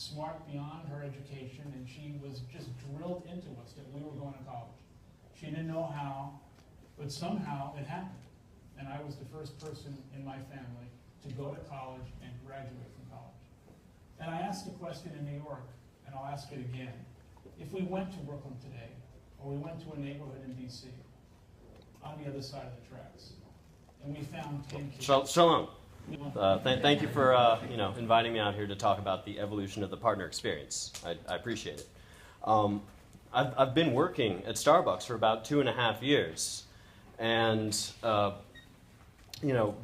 smart beyond her education, and she was just drilled into us that we were going to college. She didn't know how, but somehow it happened. And I was the first person in my family to go to college and graduate from college. And I asked a question in New York, and I'll ask it again. If we went to Brooklyn today, or we went to a neighborhood in DC, on the other side of the tracks, and we found 10 kids. Shalom. Thank you for inviting me out here to talk about the evolution of the partner experience. I appreciate it. I've been working at Starbucks for about 2.5 years, and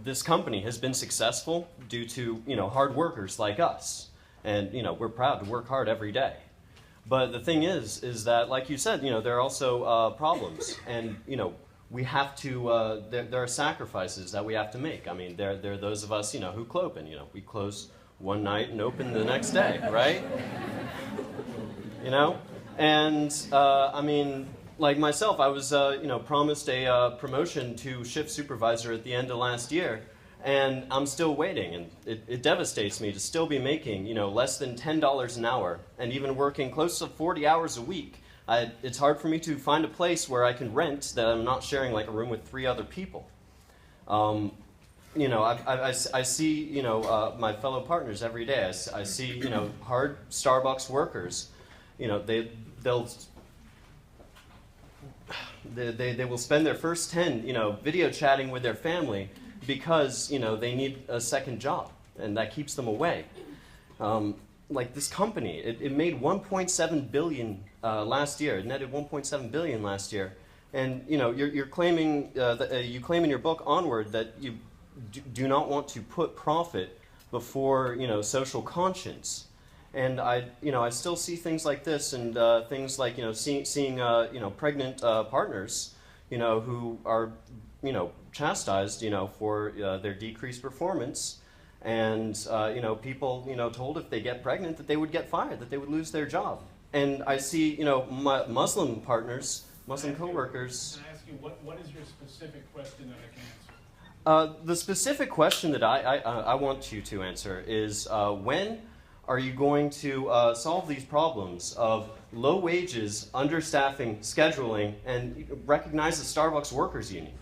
this company has been successful due to hard workers like us, and we're proud to work hard every day. But the thing is that, like you said, there are also problems, and we have to. There are sacrifices that we have to make. I mean, there are those of us who close, we close one night and open the next day, right? And I mean, like myself, I was promised a promotion to shift supervisor at the end of last year, and I'm still waiting. And it devastates me to still be making less than $10 an hour, and even working close to 40 hours a week. It's hard for me to find a place where I can rent that I'm not sharing like a room with 3 other people. I see my fellow partners every day. I see hard Starbucks workers. They will spend their first 10 video chatting with their family because they need a second job, and that keeps them away. Like this company, it made $1.7 billion last year. It netted $1.7 billion last year, and you're claiming you claim in your book Onward that you do not want to put profit before social conscience. And I still see things like this, and things like seeing pregnant partners who are chastised for their decreased performance. And people told if they get pregnant that they would get fired, that they would lose their job. And I see Muslim partners, Muslim coworkers. Can I ask you what is your specific question that I can answer? The specific question that I want you to answer is when are you going to solve these problems of low wages, understaffing, scheduling, and recognize the Starbucks Workers Union?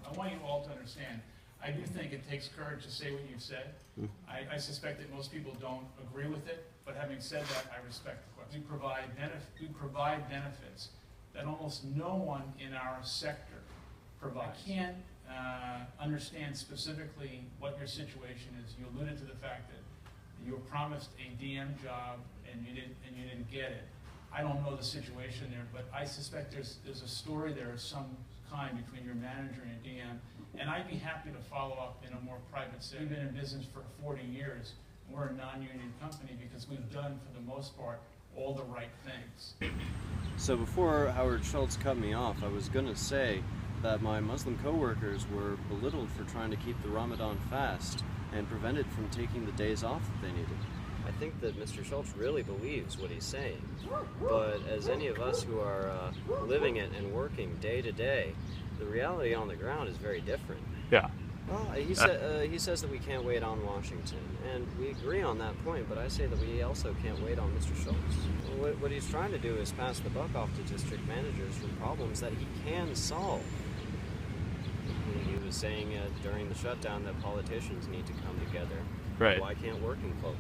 I want you all to understand. I do think it takes courage to say what you've said. I suspect that most people don't agree with it, but having said that, I respect the question. We provide benefits that almost no one in our sector provides. I can't understand specifically what your situation is. You alluded to the fact that you were promised a DM job and you didn't get it. I don't know the situation there, but I suspect there's a story there of some kind between your manager and your DM. And I'd be happy to follow up in a more private setting. We've been in business for 40 years. We're a non-union company because we've done, for the most part, all the right things. So before Howard Schultz cut me off, I was going to say that my Muslim coworkers were belittled for trying to keep the Ramadan fast and prevented from taking the days off that they needed. I think that Mr. Schultz really believes what he's saying, but as any of us who are living it and working day to day, the reality on the ground is very different. Yeah. Well, he says that we can't wait on Washington, and we agree on that point, but I say that we also can't wait on Mr. Schultz. What he's trying to do is pass the buck off to district managers for problems that he can solve. He was saying during the shutdown that politicians need to come together. Right. Why can't working folks?